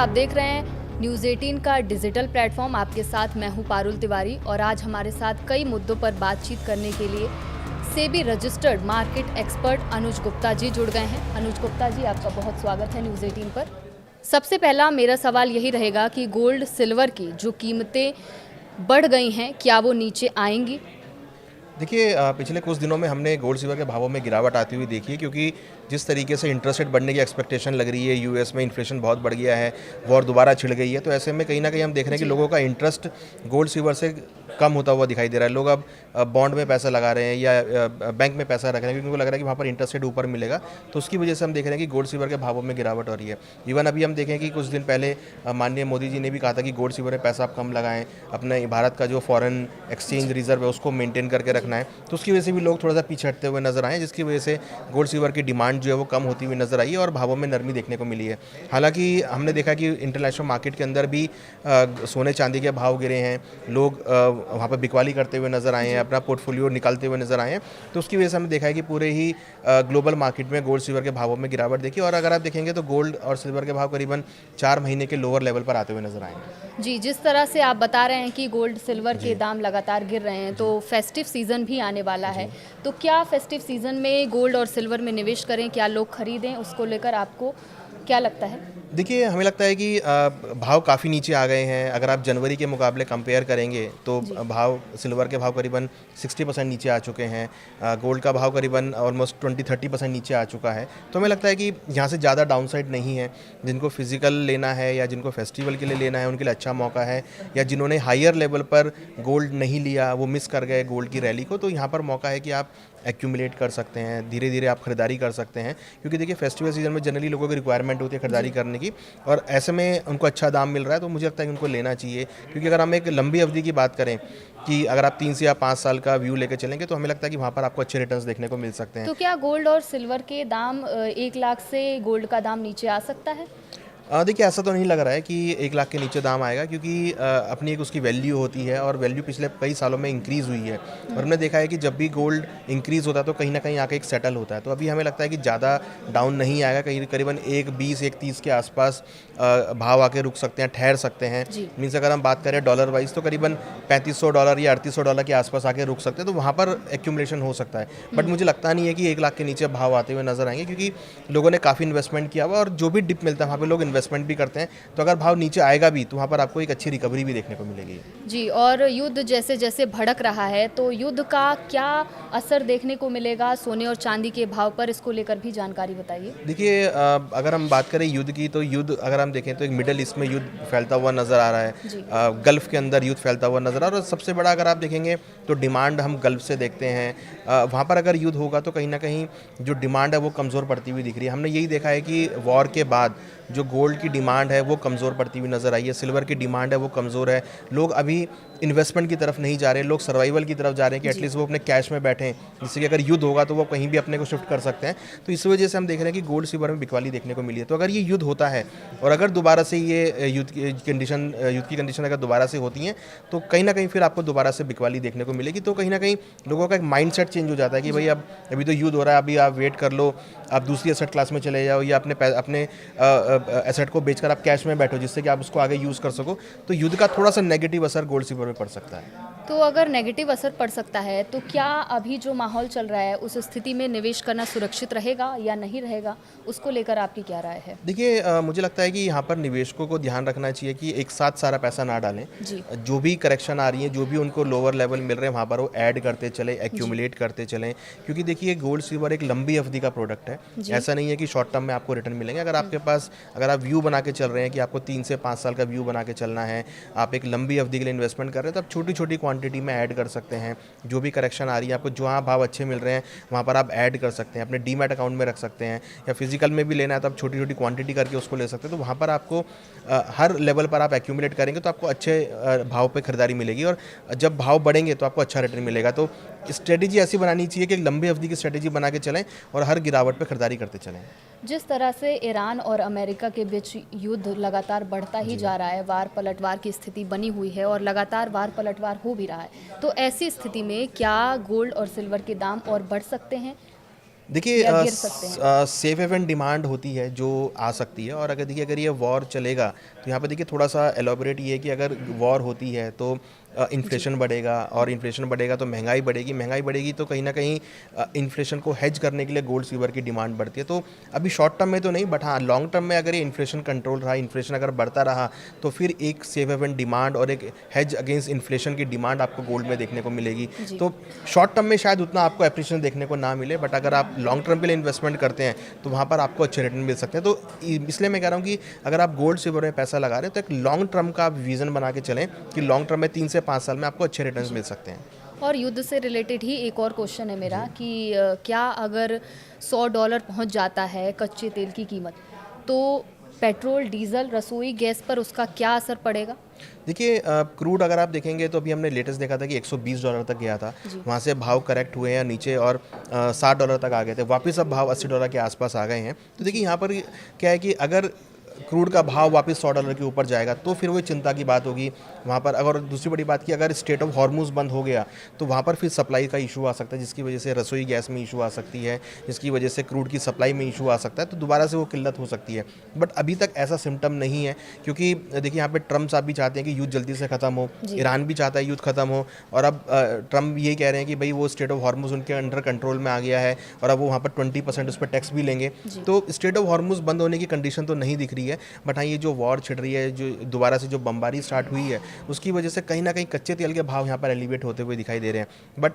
आप देख रहे हैं न्यूज़ 18 का डिजिटल प्लेटफॉर्म। आपके साथ मैं हूं पारुल तिवारी और आज हमारे साथ कई मुद्दों पर बातचीत करने के लिए सेबी रजिस्टर्ड मार्केट एक्सपर्ट अनुज गुप्ता जी जुड़ गए हैं। अनुज गुप्ता जी, आपका बहुत स्वागत है न्यूज़ 18 पर। सबसे पहला मेरा सवाल यही रहेगा कि गोल्ड सिल्वर की जो कीमतें बढ़ गई हैं, क्या वो नीचे आएंगी? देखिए, पिछले कुछ दिनों में हमने गोल्ड सिल्वर के भावों में गिरावट आती हुई देखी है, क्योंकि जिस तरीके से इंटरेस्ट रेट बढ़ने की एक्सपेक्टेशन लग रही है, यूएस में इन्फ्लेशन बहुत बढ़ गया है, वॉर दोबारा छिड़ गई है, तो ऐसे में कहीं ना कहीं हम देख रहे हैं कि लोगों का इंटरेस्ट गोल्ड सिल्वर से कम होता हुआ दिखाई दे रहा है। लोग अब बॉन्ड में पैसा लगा रहे हैं या बैंक में पैसा रख रहे हैं, क्योंकि उनको लग रहा है कि वहाँ पर इंटरेस्ट रेट ऊपर मिलेगा। तो उसकी वजह से हम देख रहे हैं कि गोल्ड सिल्वर के भावों में गिरावट हो रही है। इवन अभी हम देखें कि कुछ दिन पहले माननीय मोदी जी ने भी कहा था कि गोल्ड सिल्वर में पैसा आप कम लगाएं, अपने भारत का जो फॉरेन एक्सचेंज रिजर्व है उसको मेंटेन करके रखना है। तो उसकी वजह से भी लोग थोड़ा सा पीछे हटते हुए नजर आए, जिसकी वजह से गोल्ड सिल्वर की डिमांड जो है वो कम होती हुई नजर आई है और भावों में नरमी देखने को मिली है। हालांकि हमने देखा कि इंटरनेशनल मार्केट के अंदर भी सोने चांदी के भाव गिरे हैं, लोग वहाँ पर बिकवाली करते हुए नजर आए हैं, अपना पोर्टफोलियो निकालते हुए नजर आए हैं। तो उसकी वजह से हमने देखा है कि पूरे ही ग्लोबल मार्केट में गोल्ड सिल्वर के भावों में गिरावट देखी। और अगर आप देखेंगे तो गोल्ड और सिल्वर के भाव करीबन 4 महीने के लोअर लेवल पर आते हुए नजर आएंगे। जी, जिस तरह से आप बता रहे हैं कि गोल्ड सिल्वर के दाम लगातार गिर रहे हैं, तो फेस्टिव सीज़न भी आने वाला है, तो क्या फेस्टिव सीज़न में गोल्ड और सिल्वर में निवेश करें, क्या लोग खरीदें, उसको लेकर आपको क्या लगता है? देखिए, हमें लगता है कि भाव काफ़ी नीचे आ गए हैं। अगर आप जनवरी के मुकाबले कंपेयर करेंगे तो भाव सिल्वर के भाव करीबन 60% नीचे आ चुके हैं। गोल्ड का भाव करीबन ऑलमोस्ट 20-30% नीचे आ चुका है। तो हमें लगता है कि यहाँ से ज़्यादा डाउनसाइड नहीं है। जिनको फिजिकल लेना है या जिनको फेस्टिवल के लिए लेना है उनके लिए अच्छा मौका है, या जिन्होंने हायर लेवल पर गोल्ड नहीं लिया, वो मिस कर गए गोल्ड की रैली को, तो यहाँ पर मौका है कि आप एक्यूमुलेट कर सकते हैं, धीरे धीरे आप खरीदारी कर सकते हैं। क्योंकि देखिए, फेस्टिवल सीजन में जनरली लोगों की रिक्वायरमेंट होती है खरीदारी करने की, और ऐसे में उनको अच्छा दाम मिल रहा है, तो मुझे लगता है कि उनको लेना चाहिए। क्योंकि अगर हम एक लंबी अवधि की बात करें कि अगर आप 3 से या 5 साल का व्यू लेकर चलेंगे, तो हमें लगता है कि वहाँ पर आपको अच्छे रिटर्न्स देखने को मिल सकते हैं। तो क्या गोल्ड और सिल्वर के दाम 1 लाख से गोल्ड का दाम नीचे आ सकता है? देखिए, ऐसा तो नहीं लग रहा है कि 1 लाख के नीचे दाम आएगा, क्योंकि अपनी एक उसकी वैल्यू होती है और वैल्यू पिछले कई सालों में इंक्रीज़ हुई है। और हमने देखा है कि जब भी गोल्ड इंक्रीज़ होता है तो कहीं ना कहीं आके एक सेटल होता है। तो अभी हमें लगता है कि ज़्यादा डाउन नहीं आएगा, कहीं करीबन 1.20-1.30 के आसपास भाव आके रुक सकते हैं, ठहर सकते हैं। मीन्स अगर हम बात करें डॉलर वाइज तो करीबन $3500 या $3800 के आसपास आके रुक सकते हैं, तो वहाँ पर एक्यूमुलेशन हो सकता है। बट मुझे लगता नहीं है कि 1 लाख के नीचे भाव आते हुए नजर आएंगे, क्योंकि लोगों ने काफ़ी इन्वेस्टमेंट किया हुआ और जो भी डिप मिलता है वहाँ पर लोग इन्वेस्टमेंट भी करते हैं। तो अगर भाव नीचे आएगा भी तो वहाँ पर आपको एक अच्छी रिकवरी भी देखने को मिलेगी। जी, और युद्ध जैसे जैसे भड़क रहा है, तो युद्ध का क्या असर देखने को मिलेगा सोने और चांदी के भाव पर, इसको लेकर भी जानकारी बताइए। देखिए, अगर हम बात करें युद्ध की, तो युद्ध अगर हम देखें तो एक मिडल ईस्ट में युद्ध फैलता हुआ नज़र आ रहा है, गल्फ़ के अंदर युद्ध फैलता हुआ नज़र आ रहा है। और सबसे बड़ा अगर आप देखेंगे तो डिमांड हम गल्फ़ से देखते हैं, वहाँ पर अगर युद्ध होगा तो कहीं ना कहीं जो डिमांड है वो कमज़ोर पड़ती हुई दिख रही है। हमने यही देखा है कि वॉर के बाद जो गोल्ड की डिमांड है वो कमज़ोर पड़ती हुई नज़र आई है, सिल्वर की डिमांड है वो कमज़ोर है। लोग अभी इन्वेस्टमेंट की तरफ नहीं जा रहे, लोग सर्वाइवल की तरफ जा रहे हैं कि एटलीस्ट वो अपने कैश में बैठें, जिससे कि अगर युद्ध होगा तो वो कहीं भी अपने को शिफ्ट कर सकते हैं। तो इस वजह से हम देख रहे हैं कि गोल्ड सिल्वर में बिकवाली देखने को मिली है। तो अगर ये युद्ध होता है और अगर दोबारा से ये युद्ध की कंडीशन अगर दोबारा से होती हैं, तो कहीं ना कहीं फिर आपको दोबारा से बिकवाली देखने को मिलेगी। तो कहीं ना कहीं लोगों का एक माइंड सेट चेंज हो जाता है कि भाई अब अभी तो युद्ध हो रहा है, अभी आप वेट कर लो, आप दूसरी एसेट क्लास में चले जाओ, या अपने एसेट को बेचकर आप कैश में बैठो, जिससे कि आप उसको आगे यूज़ कर सको। तो युद्ध का थोड़ा सा नेगेटिव असर गोल्ड सिल्वर में पड़ सकता है। तो अगर नेगेटिव असर पड़ सकता है, तो क्या अभी जो माहौल चल रहा है उस स्थिति में निवेश करना सुरक्षित रहेगा या नहीं रहेगा, उसको लेकर आपकी क्या राय है? देखिए, मुझे लगता है कि यहाँ पर निवेशकों को ध्यान रखना चाहिए कि एक साथ सारा पैसा ना डालें। जो भी करेक्शन आ रही है, जो भी उनको लोअर लेवल मिल रहे हैं, वहाँ पर वो ऐड करते चले, एक्यूमुलेट करते चलें। क्योंकि देखिए, गोल्ड सिल्वर एक लंबी अवधि का प्रोडक्ट है। ऐसा नहीं है कि शॉर्ट टर्म में आपको रिटर्न मिलेंगे। अगर आपके पास अगर आप व्यू बना के चल रहे हैं कि आपको 3 से 5 साल का व्यू बना के चलना है, आप एक लंबी अवधि के लिए इन्वेस्टमेंट कर रहे हैं, तो आप छोटी छोटी क्वांटिटी में ऐड कर सकते हैं। जो भी करेक्शन आ रही है, आपको जहाँ भाव अच्छे मिल रहे हैं वहाँ पर आप ऐड कर सकते हैं, अपने डीमैट अकाउंट में रख सकते हैं, या फिजिकल में भी लेना है तो आप छोटी छोटी क्वांटिटी करके उसको ले सकते हैं। तो वहाँ पर आपको हर लेवल पर आप एक्यूमुलेट करेंगे तो आपको अच्छे भाव पे खरीदारी मिलेगी, और जब भाव बढ़ेंगे तो आपको अच्छा रिटर्न मिलेगा। तो स्ट्रेटेजी ऐसी बनानी चाहिए कि एक लंबी अवधि की स्ट्रेटेजी बना के चलें और हर गिरावट पे खरीदारी करते चलें। जिस तरह से ईरान और अमेरिका के बीच युद्ध लगातार बढ़ता ही जा रहा है, वार पलटवार की स्थिति बनी हुई है और लगातार वार पलटवार हो भी रहा है, तो ऐसी स्थिति में क्या गोल्ड और सिल्वर के दाम और बढ़ सकते हैं? देखिए या गिर सकते हैं? सेफ हेवन डिमांड होती है जो आ सकती है, और अगर देखिए अगर ये वॉर चलेगा तो यहाँ पे देखिए थोड़ा सा एलोबरेट ये है कि अगर वॉर होती है तो जी। इन्फ्लेशन बढ़ेगा, और इन्फ्लेशन बढ़ेगा तो महंगाई बढ़ेगी तो कहीं ना कहीं इन्फ्लेशन को हेज करने के लिए गोल्ड सिल्वर की डिमांड बढ़ती है। तो अभी शॉर्ट टर्म में तो नहीं, बट हाँ लॉन्ग टर्म में अगर ये इन्फ्लेशन कंट्रोल रहा, इन्फ्लेशन अगर बढ़ता रहा, तो फिर एक सेफ हेवन डिमांड और एक हेज अगेंस्ट इन्फ्लेशन की डिमांड आपको गोल्ड में देखने को मिलेगी। जी। तो शॉर्ट टर्म में शायद उतना आपको एप्रिसिएशन देखने को ना मिले, बट अगर आप लॉन्ग टर्म के लिए इन्वेस्टमेंट करते हैं तो वहाँ पर आपको अच्छे रिटर्न मिल सकते हैं। तो इसलिए मैं कह रहा हूँ कि अगर आप गोल्ड सिल्वर में पैसा लगा रहे हैं तो एक लॉन्ग टर्म का आप विजन बना के चलें कि लॉन्ग टर्म में 3 से 5 साल में आपको अच्छे रिटर्न्स मिल सकते हैं। और युद्ध से रिलेटेड ही एक और क्वेश्चन है मेरा कि क्या अगर $100 पहुंच जाता है कच्चे तेल की कीमत, तो पेट्रोल, डीजल, रसोई गैस पर उसका क्या असर पड़ेगा? देखिए क्रूड अगर आप देखेंगे तो अभी हमने लेटेस्ट देखा था कि $120 तक गया था, जी। वहाँ से भाव करेक्ट हुए हैं नीचे और $60 तक आ गए थे, वापस अब भाव $80 के आसपास आ गए हैं। तो देखिए यहाँ पर क्या है कि अगर क्रूड का भाव वापस $100 के ऊपर जाएगा तो फिर वो चिंता की बात होगी वहाँ पर। अगर दूसरी बड़ी बात की अगर स्टेट ऑफ हॉर्मुज बंद हो गया तो वहाँ पर फिर सप्लाई का इशू आ सकता है, जिसकी वजह से रसोई गैस में इशू आ सकती है, जिसकी वजह से क्रूड की सप्लाई में इशू आ सकता है, तो दोबारा से वो किल्लत हो सकती है। बट अभी तक ऐसा सिम्टम नहीं है, क्योंकि देखिए यहाँ पे ट्रम्प साहब भी चाहते हैं कि युद्ध जल्दी से ख़त्म हो, जी। ईरान भी चाहता है युद्ध ख़त्म हो, और अब ट्रम्प ये कह रहे हैं कि भाई वो स्टेट ऑफ हॉर्मुज उनके अंडर कंट्रोल में आ गया है और अब वो वहाँ पर 20% उस पर टैक्स भी लेंगे। तो स्टेट ऑफ हॉर्मुज बंद होने की कंडीशन तो नहीं दिख रही है, बट हाँ ये जो वॉर छिड़ रही है, जो दोबारा से जो बमबारी स्टार्ट हुई है, उसकी वजह से कहीं ना कहीं कच्चे तेल के भाव यहाँ पर एलिवेट होते हुए दिखाई दे रहे हैं। बट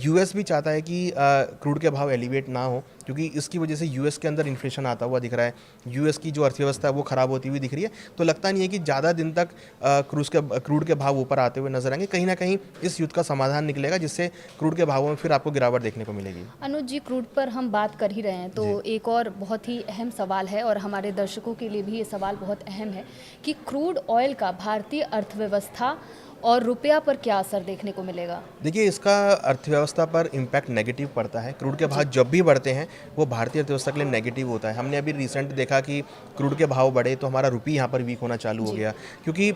यूएस भी चाहता है कि क्रूड के भाव एलिवेट ना हो, क्योंकि इसकी वजह से यूएस के अंदर इन्फ्लेशन आता हुआ दिख रहा है, यूएस की जो अर्थव्यवस्था है वो ख़राब होती हुई दिख रही है। तो लगता नहीं है कि ज़्यादा दिन तक क्रूड के भाव ऊपर आते हुए नजर आएंगे। कहीं ना कहीं इस युद्ध का समाधान निकलेगा, जिससे क्रूड के भावों में फिर आपको गिरावट देखने को मिलेगी। अनुज जी, क्रूड पर हम बात कर ही रहे हैं तो एक और बहुत ही अहम सवाल है, और हमारे दर्शकों के लिए भी ये सवाल बहुत अहम है कि क्रूड ऑयल का भारतीय अर्थव्यवस्था और रुपया पर क्या असर देखने को मिलेगा? देखिए इसका अर्थव्यवस्था पर इम्पैक्ट नेगेटिव पड़ता है। क्रूड के भाव जब भी बढ़ते हैं वो भारतीय अर्थव्यवस्था के लिए नेगेटिव होता है। हमने अभी रिसेंट देखा कि क्रूड के भाव बढ़े तो हमारा रुपये यहाँ पर वीक होना चालू हो गया, क्योंकि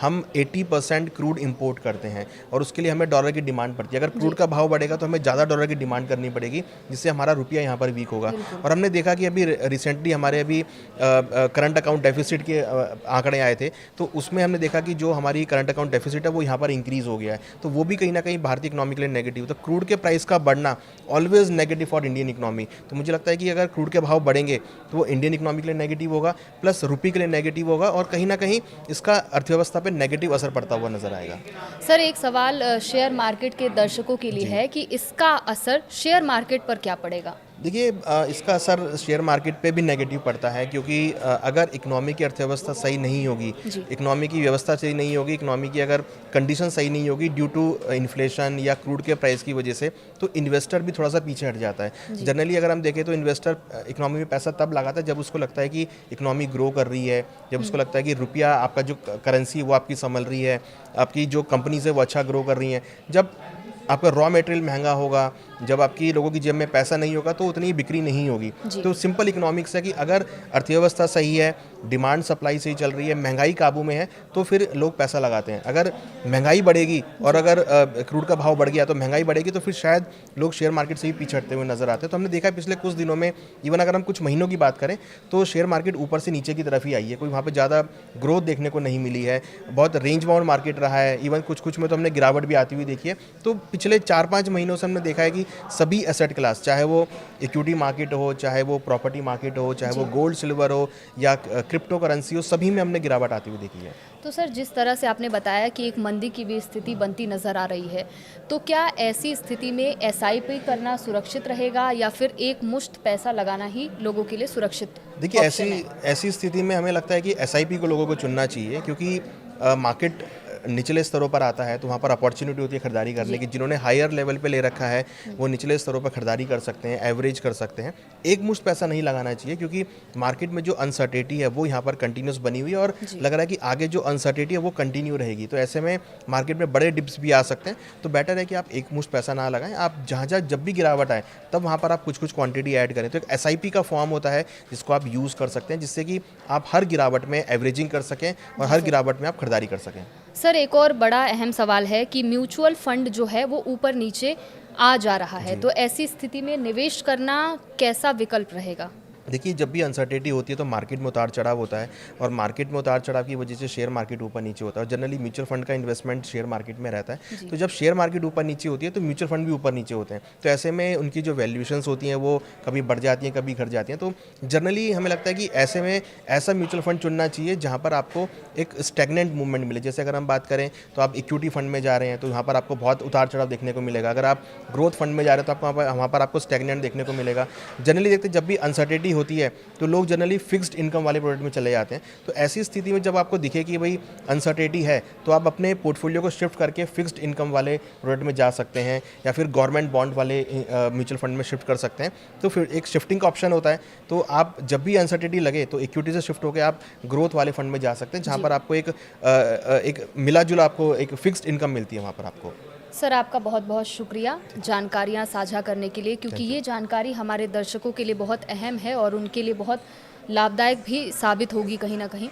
हम 80% क्रूड इंपोर्ट करते हैं और उसके लिए हमें डॉलर की डिमांड पड़ती है। अगर क्रूड का भाव बढ़ेगा तो हमें ज़्यादा डॉलर की डिमांड करनी पड़ेगी, जिससे हमारा रुपया यहाँ पर वीक होगा। और हमने देखा कि अभी रिसेंटली हमारे अभी करंट अकाउंट डेफिसिट के आंकड़े आए थे, तो उसमें हमने देखा कि जो हमारी करंट अकाउंट डेफिसिट है वो यहाँ पर इंक्रीज हो गया है, तो वो भी कहीं ना कहीं भारतीय इकोनॉमी के लिए नेगेटिव। तो क्रूड के प्राइस का बढ़ना always negative for Indian economy. तो मुझे लगता है कि अगर क्रूड के भाव बढ़ेंगे तो वो इंडियन इकोनॉमी के लिए नेगेटिव होगा, प्लस रुपये के लिए नेगेटिव होगा, और कहीं ना कहीं इसका अर्थव्यवस्था पर नेगेटिव असर पड़ता हुआ नजर आएगा। सर, एक सवाल शेयर मार्केट के दर्शकों के लिए है कि इसका असर शेयर मार्केट पर क्या पड़ेगा? देखिए इसका असर शेयर मार्केट पे भी नेगेटिव पड़ता है, क्योंकि अगर इकोनॉमी की अर्थव्यवस्था सही नहीं होगी, इकोनॉमी की व्यवस्था सही नहीं होगी, इकोनॉमी की अगर कंडीशन सही नहीं होगी ड्यू टू इन्फ्लेशन या क्रूड के प्राइस की वजह से, तो इन्वेस्टर भी थोड़ा सा पीछे हट जाता है। जनरली अगर हम देखें तो इन्वेस्टर इकोनॉमी में पैसा तब लगाता है जब उसको लगता है कि इकोनॉमी ग्रो कर रही है, जब उसको लगता है कि रुपया आपका जो करेंसी वो आपकी संभल रही है, आपकी जो कंपनीज है वो अच्छा ग्रो कर रही हैं। जब आपका रॉ मटेरियल महंगा होगा, जब आपकी लोगों की जेब में पैसा नहीं होगा तो उतनी बिक्री नहीं होगी। तो सिंपल इकोनॉमिक्स है कि अगर अर्थव्यवस्था सही है, डिमांड सप्लाई सही चल रही है, महंगाई काबू में है, तो फिर लोग पैसा लगाते हैं। अगर महंगाई बढ़ेगी और अगर क्रूड का भाव बढ़ गया तो महंगाई बढ़ेगी, तो फिर शायद लोग शेयर मार्केट से ही पीछे हटते हुए नजर आते हैं। तो हमने देखा है पिछले कुछ दिनों में, इवन अगर हम कुछ महीनों की बात करें तो शेयर मार्केट ऊपर से नीचे की तरफ ही आई है, कोई वहाँ पर ज़्यादा ग्रोथ देखने को नहीं मिली है, बहुत रेंज बाउंड मार्केट रहा है। इवन कुछ में तो हमने गिरावट भी आती हुई देखी है। तो पिछले 4-5 महीनों से हमने देखा है कि सभी एसेट क्लास, चाहे वो इक्विटी मार्केट हो, चाहे वो प्रॉपर्टी मार्केट हो, चाहे वो गोल्ड सिल्वर हो या क्रिप्टो करेंसी हो, सभी में हमने गिरावट आती हुई देखी है। तो सर, जिस तरह से आपने बताया कि एक मंदी की भी स्थिति बनती नज़र आ रही है, तो क्या ऐसी स्थिति में एसआईपी करना सुरक्षित रहेगा या फिर एक मुश्त पैसा लगाना ही लोगों के लिए सुरक्षित? देखिए ऐसी स्थिति में हमें लगता है कि एसआईपी को लोगों को चुनना चाहिए, क्योंकि मार्केट निचले स्तरों पर आता है तो वहाँ पर अपॉर्चुनिटी होती है खरीदारी करने की। जिन्होंने हायर लेवल पे ले रखा है वो निचले स्तरों पर खरीदारी कर सकते हैं, एवरेज कर सकते हैं। एक मुश्त पैसा नहीं लगाना चाहिए, क्योंकि मार्केट में जो अनसर्टेनिटी है वो यहाँ पर कंटिन्यूस बनी हुई है और लग रहा है कि आगे जो अनसर्टेनिटी है वो कंटिन्यू रहेगी। तो ऐसे में मार्केट में बड़े डिप्स भी आ सकते हैं। तो बेटर है कि आप एक मुश्त पैसा ना लगाएं, आप जहाँ जब भी गिरावट आए तब वहाँ पर आप कुछ क्वांटिटी ऐड करें। तो एक एसआईपी का फॉर्म होता है जिसको आप यूज़ कर सकते हैं, जिससे कि आप हर गिरावट में एवरेजिंग कर सकें और हर गिरावट में आप खरीदारी कर सकें। सर एक और बड़ा अहम सवाल है कि म्यूचुअल फंड जो है वो ऊपर नीचे आ जा रहा है, तो ऐसी स्थिति में निवेश करना कैसा विकल्प रहेगा? देखिए, जब भी अनसर्टेनिटी होती है तो मार्केट में उतार चढ़ाव होता है, और मार्केट में उतार चढ़ाव की वजह से शेयर मार्केट ऊपर नीचे होता है, और जनरली म्यूचुअल फंड का इन्वेस्टमेंट शेयर मार्केट में रहता है। तो जब शेयर मार्केट ऊपर नीचे होती है तो म्यूचुअल फंड भी ऊपर नीचे होते हैं, तो ऐसे में उनकी जो वैल्यूएशंस होती हैं वो कभी बढ़ जाती हैं, कभी घट जाती हैं। तो जनरली हमें लगता है कि ऐसे में ऐसा म्यूचुअल फंड चुनना चाहिए जहाँ पर आपको एक स्टैग्नेंट मूवमेंट मिले। जैसे अगर हम बात करें तो आप इक्विटी फंड में जा रहे हैं तो यहाँ पर आपको बहुत उतार चढ़ाव देखने को मिलेगा। अगर आप ग्रोथ फंड में जा रहे हैं तो आपको वहाँ पर आपको स्टैग्नेंट देखने को मिलेगा। जनरली देखते हैं जब भी अनसर्टेनिटी होती है तो लोग जनरली फिक्स्ड इनकम वाले प्रोडक्ट में चले जाते हैं। तो ऐसी स्थिति में जब आपको दिखे कि भाई अनसर्टेनिटी है तो आप अपने पोर्टफोलियो को शिफ्ट करके फिक्स्ड इनकम वाले प्रोडक्ट में जा सकते हैं, या फिर गवर्नमेंट बॉन्ड वाले म्यूचुअल फंड में शिफ्ट कर सकते हैं। तो फिर एक शिफ्टिंग का ऑप्शन होता है। तो आप जब भी अनसर्टेनिटी लगे तो इक्विटी से शिफ्ट होकर आप ग्रोथ वाले फंड में जा सकते हैं, जहाँ पर आपको एक मिला जुला आपको एक फिक्स्ड इनकम मिलती है वहाँ पर आपको। सर आपका बहुत बहुत शुक्रिया जानकारियाँ साझा करने के लिए, क्योंकि ये जानकारी हमारे दर्शकों के लिए बहुत अहम है और उनके लिए बहुत लाभदायक भी साबित होगी कहीं ना कहीं।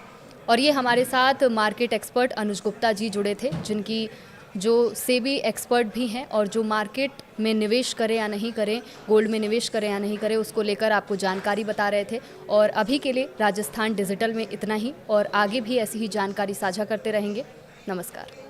और ये हमारे साथ मार्केट एक्सपर्ट अनुज गुप्ता जी जुड़े थे, जिनकी जो सेबी एक्सपर्ट भी हैं और जो मार्केट में निवेश करें या नहीं करें, गोल्ड में निवेश करें या नहीं करें, उसको लेकर आपको जानकारी बता रहे थे। और अभी के लिए राजस्थान डिजिटल में इतना ही, और आगे भी ऐसी ही जानकारी साझा करते रहेंगे। नमस्कार।